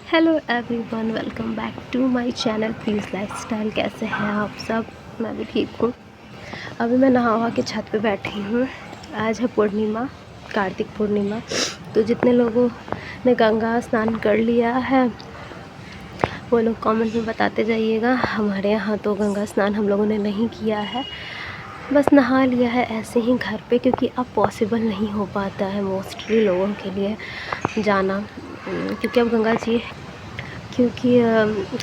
Hello everyone, welcome back to my channel please lifestyle. कैसे हैं आप सब? मैं भी ठीक हूँ। अभी मैं नहा के छत पे बैठी हूँ। आज है पूर्णिमा, कार्तिक पूर्णिमा। तो जितने लोगों ने गंगा स्नान कर लिया है वो लोग कमेंट में बताते जाइएगा। हमारे यहाँ तो गंगा स्नान हम लोगों ने नहीं किया है, बस नहा लिया है ऐसे ही घर पे, क्योंकि अब पॉसिबल नहीं हो पाता है मोस्टली लोगों के लिए जाना, क्योंकि अब गंगा जी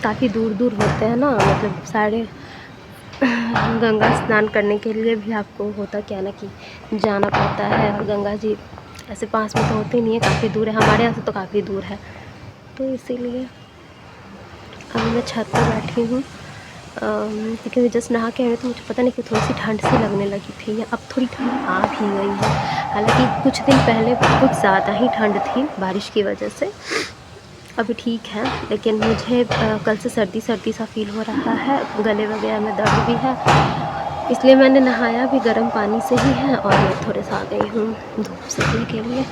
काफ़ी दूर दूर होते हैं ना, मतलब सारे गंगा स्नान करने के लिए भी आपको होता क्या ना कि जाना पड़ता है, और गंगा जी ऐसे पास में तो होती नहीं है, काफ़ी दूर है। हमारे यहाँ से तो काफ़ी दूर है, तो इसीलिए अभी मैं छत पर बैठी हूँ, क्योंकि मैं जस्ट नहा के आई तो मुझे पता नहीं कि थोड़ी सी ठंड सी लगने लगी थी, या अब थोड़ी ठंड आ भी गई है। हालांकि कुछ दिन पहले कुछ ज़्यादा ही ठंड थी बारिश की वजह से। अभी ठीक है, लेकिन मुझे कल से सर्दी सर्दी सा फील हो रहा है, गले वगैरह में दर्द भी है, इसलिए मैंने नहाया भी गर्म पानी से ही है। और मैं थोड़े सा आ गई हूँ धूप सेकने के लिए,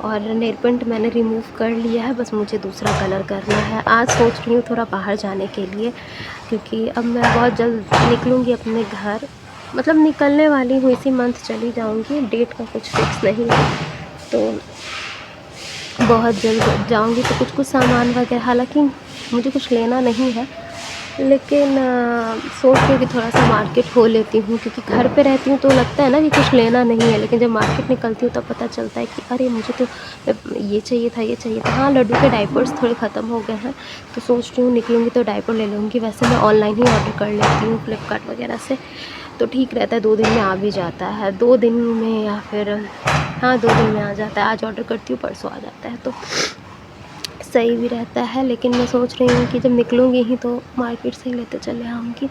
और नेल पेंट मैंने रिमूव कर लिया है, बस मुझे दूसरा कलर करना है। आज सोच रही हूँ थोड़ा बाहर जाने के लिए, क्योंकि अब मैं बहुत जल्द निकलूँगी अपने घर, मतलब निकलने वाली हूँ, इसी मंथ चली जाऊँगी, डेट का कुछ फिक्स नहीं है। तो बहुत जल्द जाऊंगी, तो कुछ सामान वगैरह, हालांकि मुझे कुछ लेना नहीं है, लेकिन सोच रही हूँ कि थोड़ा सा मार्केट हो लेती हूँ, क्योंकि घर पे रहती हूँ तो लगता है ना कि कुछ लेना नहीं है, लेकिन जब मार्केट निकलती हूँ तब पता चलता है कि अरे मुझे तो ये चाहिए था, ये चाहिए था। हाँ, लड्डू के डायपर्स थोड़े ख़त्म हो गए हैं, तो सोच रही हूँ निकलूँगी तो डायपर ले लूँगी। वैसे मैं ऑनलाइन ही ऑर्डर कर लेती हूँ फ्लिपकार्ट वगैरह से, तो ठीक रहता है, 2 दिन में आ भी जाता है, 2 दिन में, या फिर हाँ 2 दिन में आ जाता है। आज ऑर्डर करती हूँ, परसों आ जाता है, तो सही भी रहता है। लेकिन मैं सोच रही हूँ कि जब निकलूँगी ही तो मार्केट से ही लेते चले आऊँगी।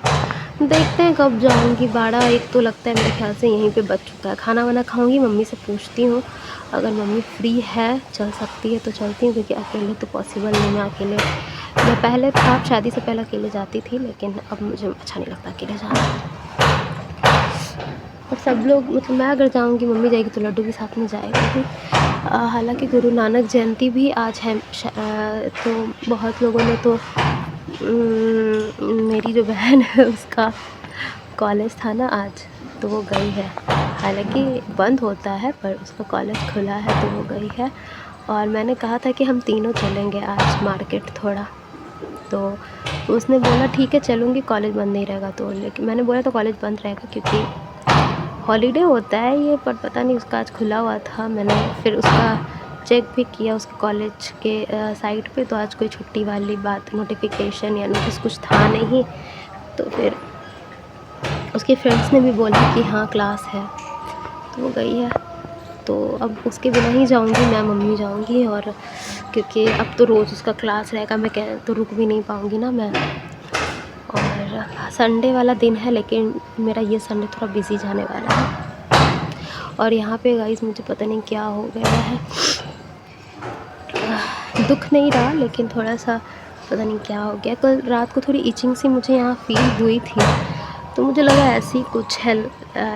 देखते हैं कब जाऊँगी। 12-1 तो लगता है मेरे ख्याल से यहीं पे बज चुका है। खाना वाना खाऊँगी, मम्मी से पूछती हूँ, अगर मम्मी फ्री है, चल सकती है तो चलती हूँ, क्योंकि अकेले तो पॉसिबल नहीं। मैं पहले था, शादी से पहले अकेले जाती थी, लेकिन अब मुझे अच्छा नहीं लगता अकेले जाना। और सब लोग, मतलब मैं अगर जाऊँगी, मम्मी जाएगी तो लड्डू भी साथ में जाएगा ही। हालांकि गुरु नानक जयंती भी आज है, तो बहुत लोगों ने तो मेरी जो बहन है उसका कॉलेज था ना आज, तो वो गई है। हालांकि बंद होता है, पर उसका कॉलेज खुला है तो वो गई है। और मैंने कहा था कि हम तीनों चलेंगे आज मार्केट थोड़ा, तो उसने बोला ठीक है चलूँगी, कॉलेज बंद नहीं रहेगा तो। लेकिन मैंने बोला तो कॉलेज बंद रहेगा, क्योंकि हॉलीडे होता है ये, पर पता नहीं उसका आज खुला हुआ था। मैंने फिर उसका चेक भी किया उसके कॉलेज के साइट पे, तो आज कोई छुट्टी वाली बात, नोटिफिकेशन या नोटिस कुछ था नहीं। तो फिर उसके फ्रेंड्स ने भी बोला कि हाँ क्लास है, तो वो गई है। तो अब उसके बिना ही जाऊंगी मैं, मम्मी जाऊंगी, और क्योंकि अब तो रोज़ उसका क्लास रहेगा, मैं कह तो रुक भी नहीं पाऊंगी ना मैं। और संडे वाला दिन है, लेकिन मेरा ये संडे थोड़ा बिज़ी जाने वाला है। और यहाँ पे गाइस मुझे पता नहीं क्या हो गया है, दुख नहीं रहा, लेकिन थोड़ा सा पता नहीं क्या हो गया। कल रात को थोड़ी इचिंग सी मुझे यहाँ फील हुई थी, तो मुझे लगा ऐसी कुछ है,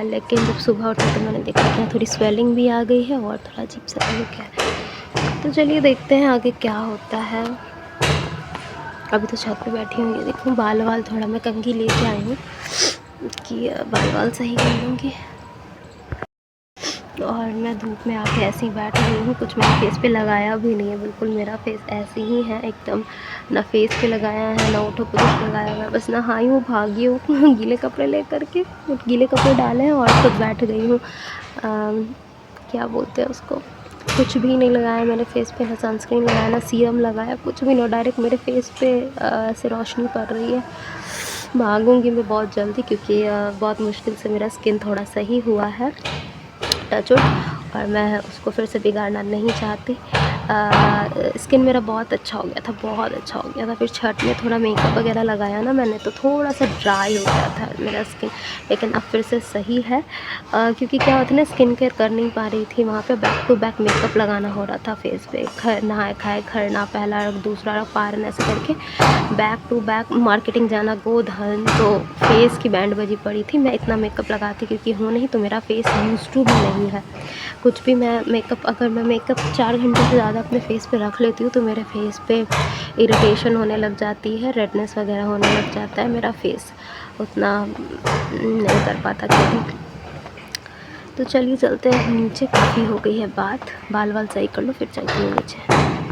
लेकिन जब सुबह उठी तो मैंने देखा कि थोड़ी स्वेलिंग भी आ गई है, और थोड़ा अजीब सा भी हो गया है। तो चलिए देखते हैं आगे क्या होता है। अभी तो छत पे बैठी हूँ, ये देखूँ बाल वाल थोड़ा मैं कंघी लेके आई हूँ कि बाल वाल सही कर लूँगी। और मैं धूप में आके ऐसे ही बैठ गई हूँ, कुछ मैंने फेस पे लगाया भी नहीं है, बिल्कुल मेरा फेस ऐसे ही है एकदम, ना फेस पे लगाया है ना ओठों पे कुछ लगाया हुआ है, बस नहाई हूँ, भागी हूँ गीले कपड़े ले करके, गीले कपड़े डाले हैं और खुद बैठ गई हूँ। क्या बोलते हैं उसको, कुछ भी नहीं लगाया मैंने फेस पे, ना सनस्क्रीन लगाया, ना सीरम लगाया, कुछ भी नहीं, डायरेक्ट मेरे फेस पे से रोशनी पड़ रही है। भागूंगी मैं बहुत जल्दी, क्योंकि बहुत मुश्किल से मेरा स्किन थोड़ा सही हुआ है, टच वुड, और मैं उसको फिर से बिगाड़ना नहीं चाहती। स्किन मेरा बहुत अच्छा हो गया था, बहुत अच्छा हो गया था। फिर छठ में थोड़ा मेकअप वगैरह लगाया ना मैंने, तो थोड़ा सा ड्राई हो गया था मेरा स्किन, लेकिन अब फिर से सही है। क्योंकि क्या होता है ना, स्किन केयर कर नहीं पा रही थी, वहाँ पे बैक टू बैक मेकअप लगाना हो रहा था फेस पे, नहाए खाए खरना, पहला रंग दूसरा रंग, पारन, ऐसे करके बैक टू बैक मार्केटिंग जाना, गोधन, तो फेस की बैंड बजी पड़ी थी। मैं इतना मेकअप लगाती क्योंकि हूँ नहीं, तो मेरा फेस यूज़ टू भी नहीं है कुछ भी। मैं मेकअप, अगर मैं मेकअप 4 घंटे से ज़्यादा ज़्यादा अपने फेस पे रख लेती हूँ तो मेरे फेस पे इरिटेशन होने लग जाती है, रेडनेस वगैरह होने लग जाता है, मेरा फेस उतना नहीं कर पाता क्योंकि। तो चलिए चलते हैं नीचे, काफ़ी हो गई है बात, बाल वाल सही कर लो फिर चलती हूँ नीचे।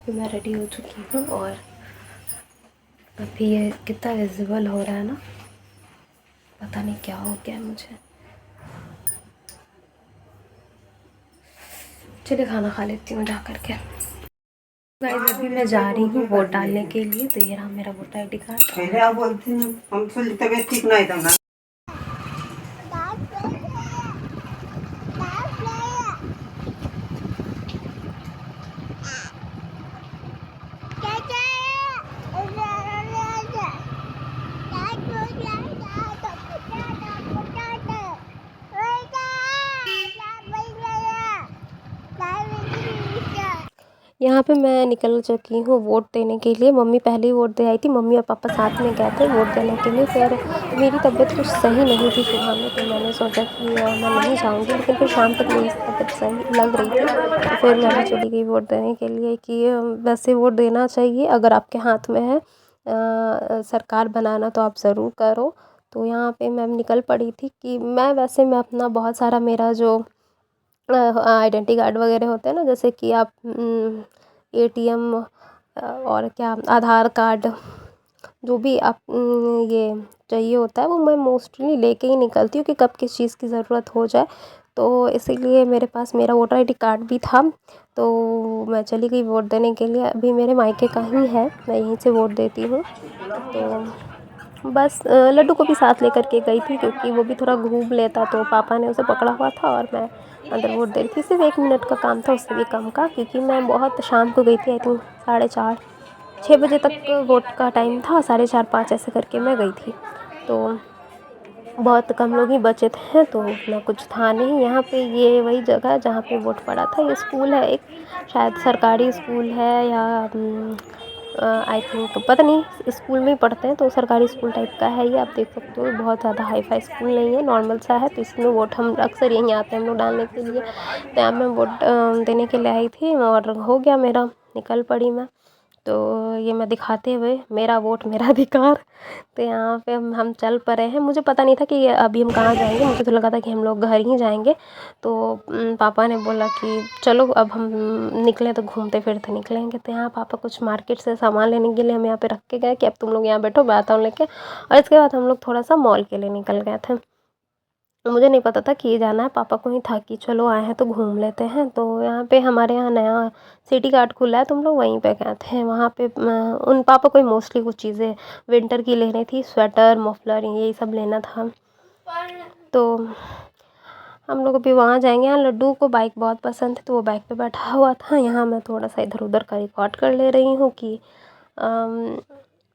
अभी मैं रेडी हो चुकी हूँ और अभी ये कितना विजिबल हो रहा है ना, पता नहीं क्या हो गया मुझे। चलिए खाना खा लेती हूँ जा करके। गाइस अभी मैं जा रही हूँ वोट डालने के लिए, तो ये रहा मेरा वोटर ID कार्ड। पहले आप बोलते हैं हम तबीयत ठीक नहीं था ना। यहाँ पे मैं निकल चुकी हूँ वोट देने के लिए। मम्मी पहले ही वोट दे आई थी, मम्मी और पापा साथ में गए थे वोट देने के लिए। फिर मेरी तबीयत कुछ सही नहीं थी सुबह में, तो मैंने सोचा कि मैं नहीं जाऊँगी, लेकिन फिर शाम तक मेरी तबीयत सही लग रही थी, तो फिर मैं भी चली गई वोट देने के लिए। कि वैसे वोट देना चाहिए, अगर आपके हाथ में है सरकार बनाना तो आप ज़रूर करो। तो यहाँ पे मैं निकल पड़ी थी कि मैं वैसे मैं अपना बहुत सारा मेरा जो आइडेंटिटी कार्ड वगैरह होते हैं ना, जैसे कि आप ATM और क्या आधार कार्ड, जो भी आप ये चाहिए होता है वो मैं मोस्टली लेके ही निकलती हूँ कि कब किस चीज़ की ज़रूरत हो जाए। तो इसीलिए मेरे पास मेरा वोटर ID कार्ड भी था, तो मैं चली गई वोट देने के लिए। अभी मेरे मायके का ही है, मैं यहीं से वोट देती हूँ। तो बस लड्डू को भी साथ लेकर के गई थी क्योंकि वो भी थोड़ा घूम लेता, तो पापा ने उसे पकड़ा हुआ था और मैं अंदर वोट दे रही थी। सिर्फ 1 मिनट का काम था, उससे भी कम का, क्योंकि मैं बहुत शाम को गई थी, आई थिंक 4:30 6 बजे तक वोट का टाइम था, 4:30 5 ऐसे करके मैं गई थी। तो बहुत कम लोग ही बचे थे, तो उतना कुछ था नहीं यहाँ पे। ये वही जगह है जहाँ पे वोट पड़ा था। ये स्कूल है एक, शायद सरकारी स्कूल है या आई थिंक पता नहीं, स्कूल में ही पढ़ते हैं तो सरकारी स्कूल टाइप का है ये। आप देख सकते हो बहुत ज़्यादा हाई फाई स्कूल नहीं है, नॉर्मल सा है। तो इसमें वोट हम अक्सर यहीं आते हैं हम लोग डालने के लिए। तो यहाँ मैं वोट देने के लिए आई थी और हो गया मेरा, निकल पड़ी मैं। तो ये मैं दिखाते हुए, मेरा वोट मेरा अधिकार। तो यहाँ पे हम चल पड़े हैं। मुझे पता नहीं था कि अभी हम कहाँ जाएंगे, मुझे तो लगा था कि हम लोग घर ही जाएंगे। तो पापा ने बोला कि चलो अब हम निकले तो घूमते फिरते निकलेंगे। तो यहाँ पापा कुछ मार्केट से सामान लेने के लिए हम यहाँ पे रख के गए कि अब तुम लोग यहाँ बैठो, मैं आता हूँ लेके। और इसके बाद हम लोग थोड़ा सा मॉल के लिए निकल गए थे। तो मुझे नहीं पता था कि ये जाना है, पापा को ही था कि चलो आए हैं तो घूम लेते हैं। तो यहाँ पे हमारे यहाँ नया सिटी कार्ट खुला है, तुम लोग वहीं पे गए थे। वहाँ पे उन पापा को ही मोस्टली कुछ चीज़ें विंटर की लेनी थी, स्वेटर मफलर यही सब लेना था। तो हम लोग अभी वहाँ जाएंगे। यहाँ लड्डू को बाइक बहुत पसंद है तो वो बाइक पे बैठा हुआ था। यहाँ मैं थोड़ा सा इधर उधर का रिकॉर्ड कर ले रही हूँ कि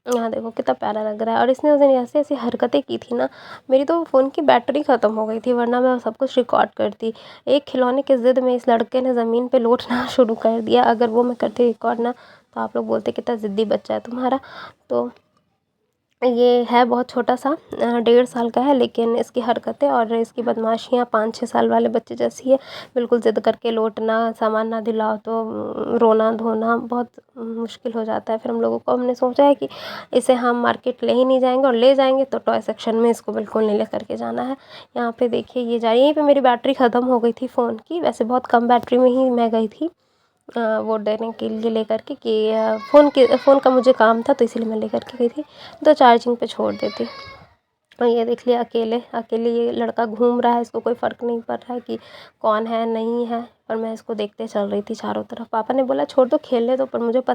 यहाँ देखो कितना प्यारा लग रहा है। और इसने उस दिन ऐसी ऐसी हरकतें की थी ना, मेरी तो फ़ोन की बैटरी ख़त्म हो गई थी, वरना मैं सब कुछ रिकॉर्ड करती। एक खिलौने की ज़िद में इस लड़के ने ज़मीन पे लौटना शुरू कर दिया। अगर वो मैं करती रिकॉर्ड ना, तो आप लोग बोलते कितना ज़िद्दी बच्चा है तुम्हारा। तो ये है बहुत छोटा सा, 1.5 साल का है, लेकिन इसकी हरकतें और इसकी बदमाशियाँ 5-6 साल वाले बच्चे जैसी है। बिल्कुल ज़िद करके लौटना, सामान ना दिलाओ तो रोना धोना, बहुत मुश्किल हो जाता है। फिर हम लोगों को, हमने सोचा है कि इसे हम मार्केट ले ही नहीं जाएंगे, और ले जाएंगे तो टॉय सेक्शन में इसको बिल्कुल नहीं लेकर के जाना है। यहाँ पे देखिए ये जा रही है। यहीं पे मेरी बैटरी ख़त्म हो गई थी फ़ोन की, वैसे बहुत कम बैटरी में ही मैं गई थी वोट देने के लिए लेकर के, कि फ़ोन का मुझे काम था तो इसीलिए मैं लेकर के गई थी, तो चार्जिंग पे छोड़ देती। और ये देख लिया अकेले अकेले ये लड़का घूम रहा है, इसको कोई फ़र्क नहीं पड़ रहा है कि कौन है नहीं है, पर मैं इसको देखते चल रही थी चारों तरफ। पापा ने बोला छोड़ दो खेलने दो, पर मुझे पता